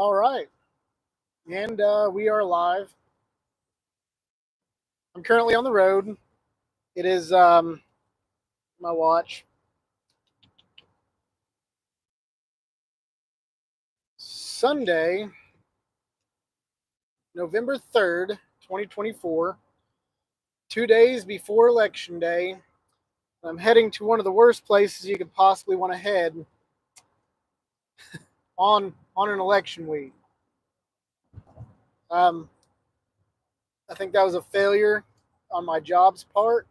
All right, and we are live. I'm currently on the road. It is my watch, Sunday, November 3rd, 2024, 2 days before Election Day. I'm heading to one of the worst places you could possibly want to head on an election week. Um, I think that was a failure on my job's part.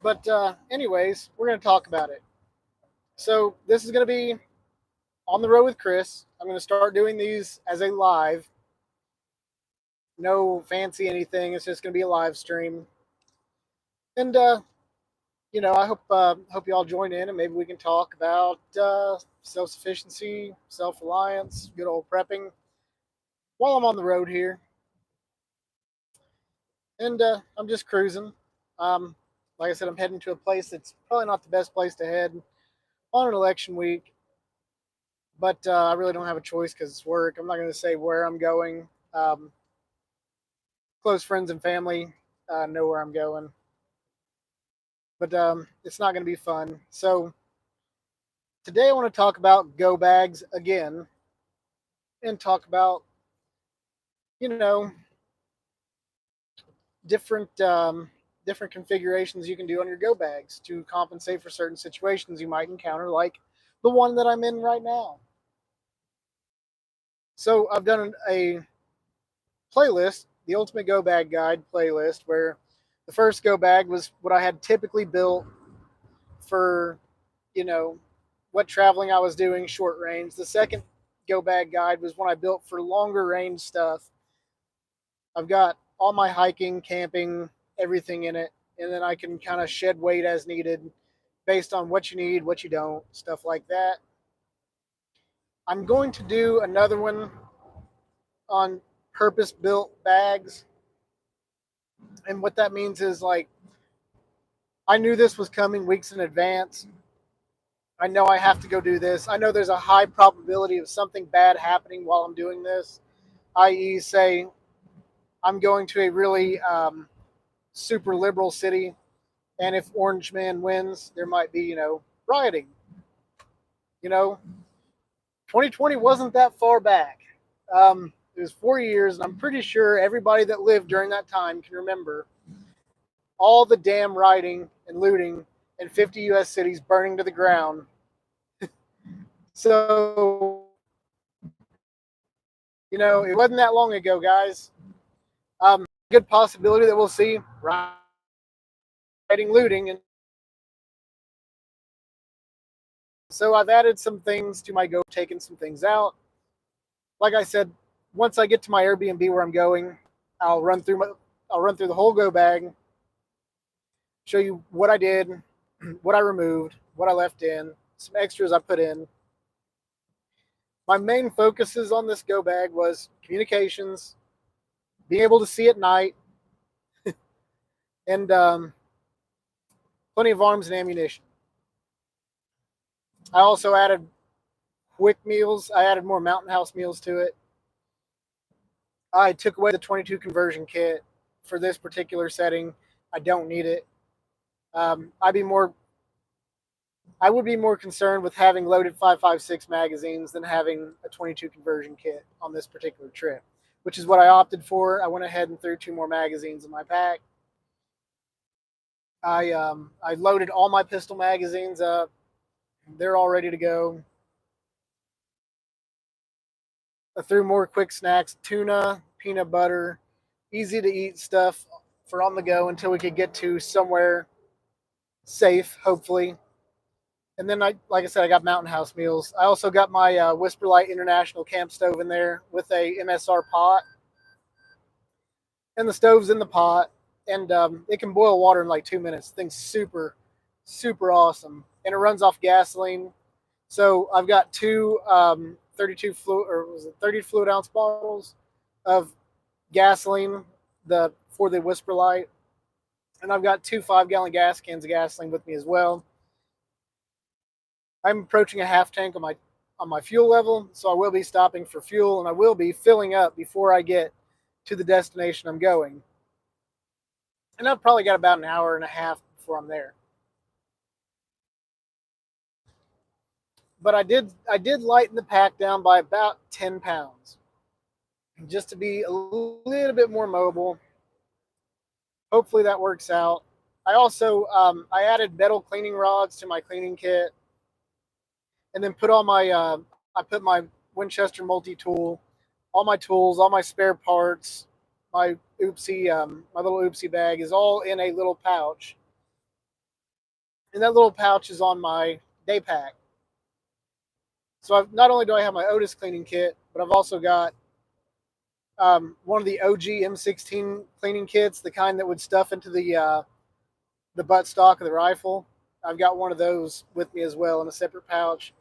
But anyways, we're going to talk about it. So this is going to be on the road with Chris. I'm going to start doing these as a live. No fancy anything. It's just going to be a live stream. And I hope you all join in, and maybe we can talk about self sufficiency, self reliance, good old prepping while I'm on the road here. And I'm just cruising. Like I said, I'm heading to a place that's probably not the best place to head on an election week, but I really don't have a choice because it's work. I'm not going to say where I'm going. Close friends and family know where I'm going, but it's not going to be fun. So today I want to talk about go bags again, and talk about you know different different configurations you can do on your go bags to compensate for certain situations you might encounter, like the one that I'm in right now. So I've done a playlist, the Ultimate Go Bag Guide playlist, where the first go bag was what I had typically built for, you know, what traveling I was doing short range. The second go bag guide was one I built for longer range stuff. I've got all my hiking, camping, everything in it, and then I can kind of shed weight as needed based on what you need, what you don't, stuff like that. I'm going to do another one on purpose built bags. And what that means is, like, I knew this was coming weeks in advance. I know I have to go do this. I know there's a high probability of something bad happening while I'm doing this, i.e., say I'm going to a really super liberal city, and if Orange Man wins, there might be, rioting. You know, 2020 wasn't that far back. It was 4 years, and I'm pretty sure everybody that lived during that time can remember all the damn rioting and looting in 50 U.S. cities burning to the ground. So, it wasn't that long ago, guys. Good possibility that we'll see rioting, looting, and so I've added some things to my go, taken some things out. Like I said, once I get to my Airbnb where I'm going, I'll run through the whole go bag, show you what I did, what I removed, what I left in, some extras I put in. My main focuses on this go bag was communications, being able to see at night, and plenty of arms and ammunition. I also added quick meals. I added more Mountain House meals to it. I took away the 22 conversion kit for this particular setting. I don't need it. I would be more concerned with having loaded 5.56 magazines than having a 22 conversion kit on this particular trip, which is what I opted for. I went ahead and threw 2 more magazines in my pack. I loaded all my pistol magazines up. They're all ready to go. I threw more quick snacks, tuna, peanut butter, easy to eat stuff for on the go until we could get to somewhere safe, hopefully. And then, like I said, I got Mountain House meals. I also got my Whisper Light International camp stove in there with a MSR pot. And the stove's in the pot. And it can boil water in like 2 minutes. The thing's super, super awesome. And it runs off gasoline. So I've got 2 30 fluid ounce bottles of gasoline for the Whisper Light. And I've got 2 5-gallon gas cans of gasoline with me as well. I'm approaching a half tank on on my fuel level, so I will be stopping for fuel, and I will be filling up before I get to the destination I'm going. And I've probably got about an hour and a half before I'm there. But I did lighten the pack down by about 10 pounds just to be a little bit more mobile. Hopefully that works out. I also I added metal cleaning rods to my cleaning kit, and then I put my Winchester multi tool, all my tools, all my spare parts, my little oopsie bag is all in a little pouch, and that little pouch is on my day pack. So not only do I have my Otis cleaning kit, but I've also got one of the OG M16 cleaning kits, the kind that would stuff into the butt stock of the rifle. I've got one of those with me as well in a separate pouch.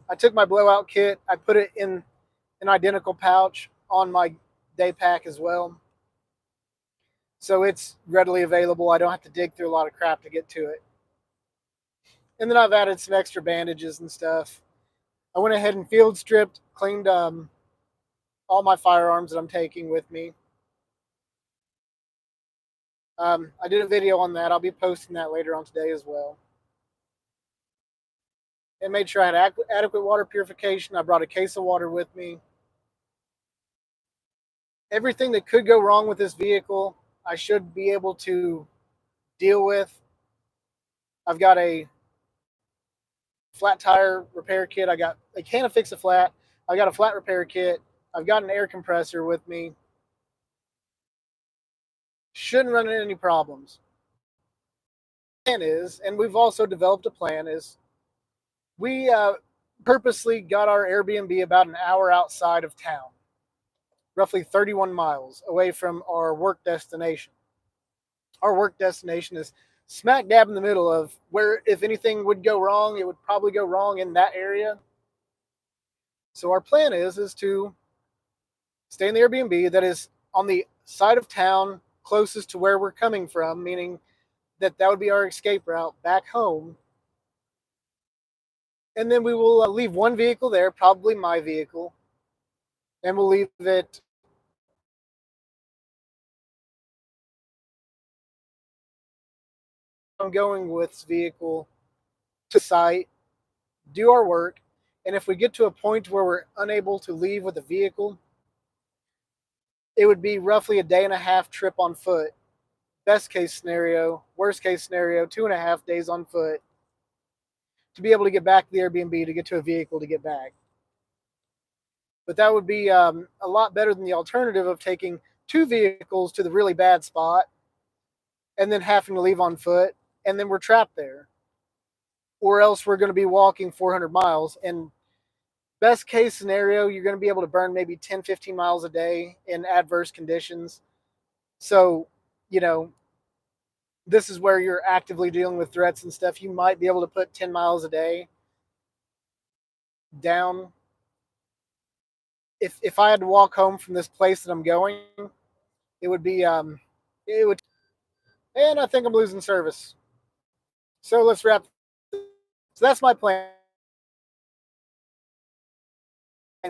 I took my blowout kit, I put it in an identical pouch on my day pack as well. So it's readily available. I don't have to dig through a lot of crap to get to it. And then I've added some extra bandages and stuff. I went ahead and field stripped, cleaned all my firearms that I'm taking with me. I did a video on that. I'll be posting that later on today as well. And made sure I had adequate water purification. I brought a case of water with me. Everything that could go wrong with this vehicle, I should be able to deal with. I've got a flat tire repair kit. I got a can of fix a flat. I got a flat repair kit. I've got an air compressor with me. Shouldn't run into any problems. Plan is, and we've also developed a plan, is we purposely got our Airbnb about an hour outside of town, roughly 31 miles away from our work destination. Our work destination is smack dab in the middle of where, if anything would go wrong, it would probably go wrong in that area. So our plan is to stay in the Airbnb that is on the side of town closest to where we're coming from, meaning that would be our escape route back home. And then we will leave one vehicle there, probably my vehicle, and we'll leave it I'm going with vehicle to site, do our work, and if we get to a point where we're unable to leave with a vehicle, it would be roughly a day and a half trip on foot. Best case scenario, worst case scenario, 2.5 days on foot to be able to get back to the Airbnb to get to a vehicle to get back. But that would be a lot better than the alternative of taking two vehicles to the really bad spot and then having to leave on foot, and then we're trapped there. Or else we're going to be walking 400 miles. And best case scenario, you're going to be able to burn maybe 10, 15 miles a day in adverse conditions. So, this is where you're actively dealing with threats and stuff. You might be able to put 10 miles a day down. If I had to walk home from this place that I'm going, it would be, and I think I'm losing service. So let's wrap. So that's my plan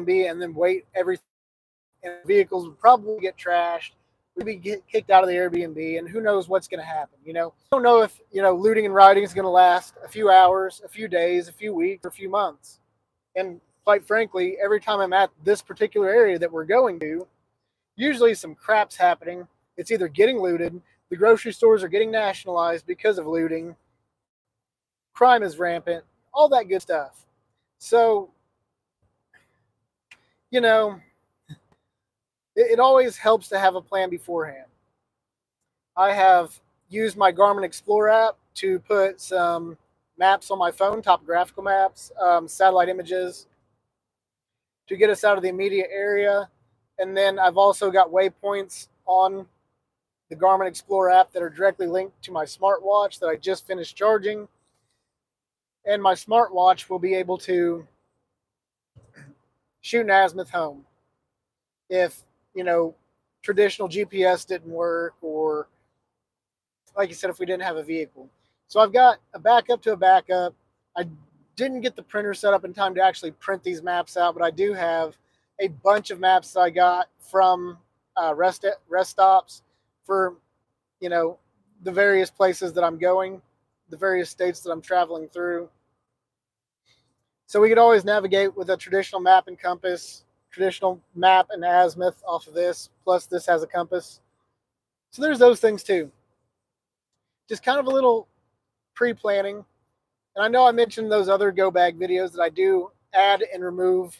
B, and then wait everything. And vehicles would probably get trashed. We'd be kicked out of the Airbnb, and who knows what's going to happen. I don't know if looting and rioting is going to last a few hours, a few days, a few weeks, or a few months. And quite frankly, every time I'm at this particular area that we're going to, usually some crap's happening. It's either getting looted, the grocery stores are getting nationalized because of looting, crime is rampant, all that good stuff. So, it always helps to have a plan beforehand. I have used my Garmin Explorer app to put some maps on my phone, topographical maps, satellite images to get us out of the immediate area. And then I've also got waypoints on the Garmin Explorer app that are directly linked to my smartwatch that I just finished charging. And my smartwatch will be able to shoot an azimuth home if, traditional GPS didn't work, or like you said, if we didn't have a vehicle. So I've got a backup to a backup. I didn't get the printer set up in time to actually print these maps out, but I do have a bunch of maps that I got from rest stops for, you know, the various places that I'm going, the various states that I'm traveling through. So we could always navigate with a traditional map and compass, traditional map and azimuth off of this, plus this has a compass. So there's those things too. Just kind of a little pre-planning. And I know I mentioned those other go bag videos that I do add and remove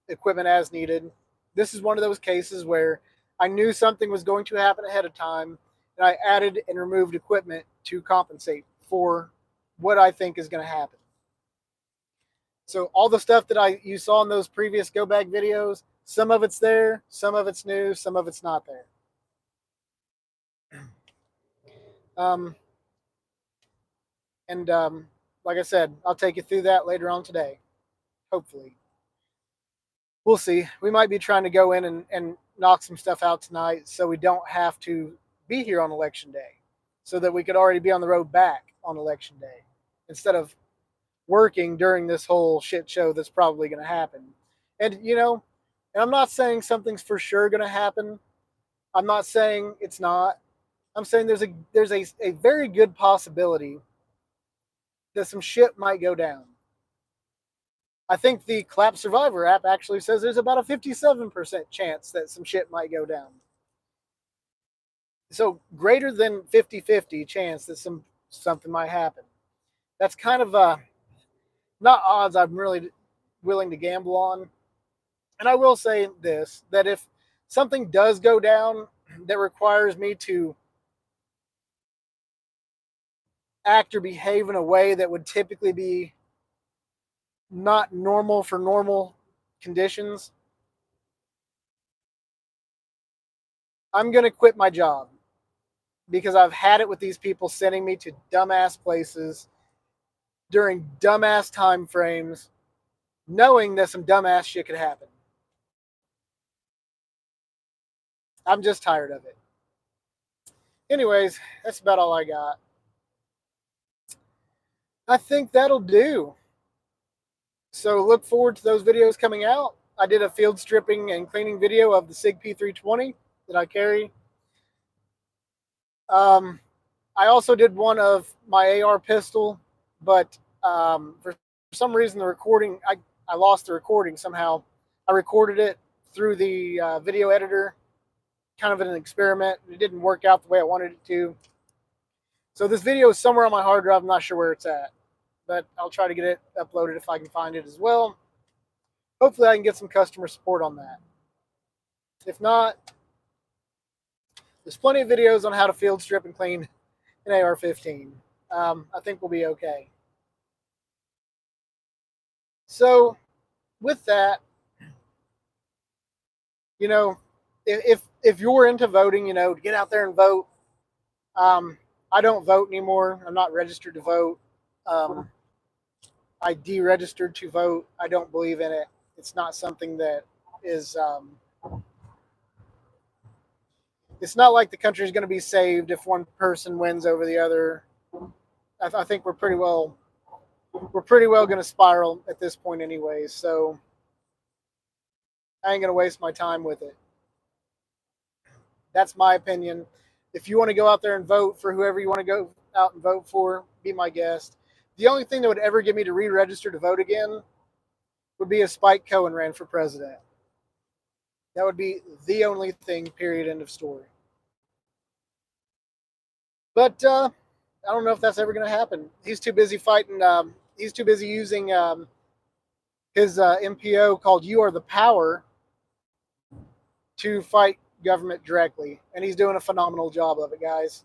equipment as needed. This is one of those cases where I knew something was going to happen ahead of time, and I added and removed equipment to compensate for what I think is going to happen. So all the stuff that you saw in those previous go bag videos, some of it's there, some of it's new, some of it's not there. And like I said, I'll take you through that later on today. Hopefully. We'll see. We might be trying to go in and knock some stuff out tonight so we don't have to be here on election day, so that we could already be on the road back on election day instead of working during this whole shit show that's probably going to happen. And, you know, and I'm not saying something's for sure going to happen. I'm not saying it's not. I'm saying there's a very good possibility that some shit might go down. I think the Clap Survivor app actually says there's about a 57% chance that some shit might go down. So greater than 50-50 chance that something might happen. That's kind of not odds I'm really willing to gamble on. And I will say this, that if something does go down that requires me to act or behave in a way that would typically be not normal for normal conditions, I'm going to quit my job, because I've had it with these people sending me to dumbass places during dumbass time frames, knowing that some dumbass shit could happen. I'm just tired of it. Anyways, that's about all I got. I think that'll do. So look forward to those videos coming out. I did a field stripping and cleaning video of the SIG P320 that I carry. I also did one of my AR pistol, but for some reason the recording, I lost the recording somehow. I recorded it through the video editor, kind of an experiment. It didn't work out the way I wanted it to. So this video is somewhere on my hard drive. I'm not sure where it's at, but I'll try to get it uploaded if I can find it as well. Hopefully I can get some customer support on that. If not, there's plenty of videos on how to field strip and clean an AR-15. I think we'll be okay. So with that, you know, if you're into voting, you know, get out there and vote. I don't vote anymore. I'm not registered to vote. I deregistered to vote. I don't believe in it. It's not something that is. It's not like the country is going to be saved if one person wins over the other. I think we're pretty well going to spiral at this point, anyways. So I ain't going to waste my time with it. That's my opinion. If you want to go out there and vote for whoever you want to go out and vote for, be my guest. The only thing that would ever get me to re-register to vote again would be if Spike Cohen ran for president. That would be the only thing, period, end of story. But I don't know if that's ever going to happen. He's too busy fighting. He's too busy using his MPO called You Are the Power to fight government directly. And he's doing a phenomenal job of it, guys.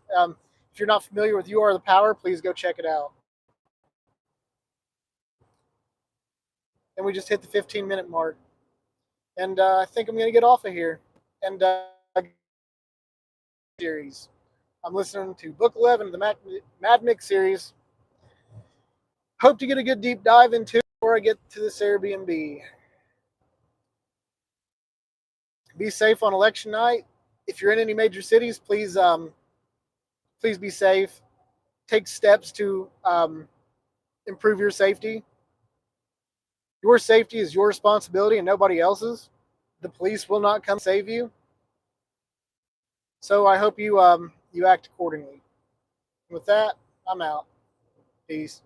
If you're not familiar with You Are the Power, please go check it out. And we just hit the 15-minute mark. And I think I'm going to get off of here. And series. I'm listening to Book 11 of the Mad Mix series. Hope to get a good deep dive into it before I get to this Airbnb. Be safe on election night. If you're in any major cities, please be safe. Take steps to improve your safety. Your safety is your responsibility and nobody else's. The police will not come save you. So I hope you act accordingly. With that, I'm out. Peace.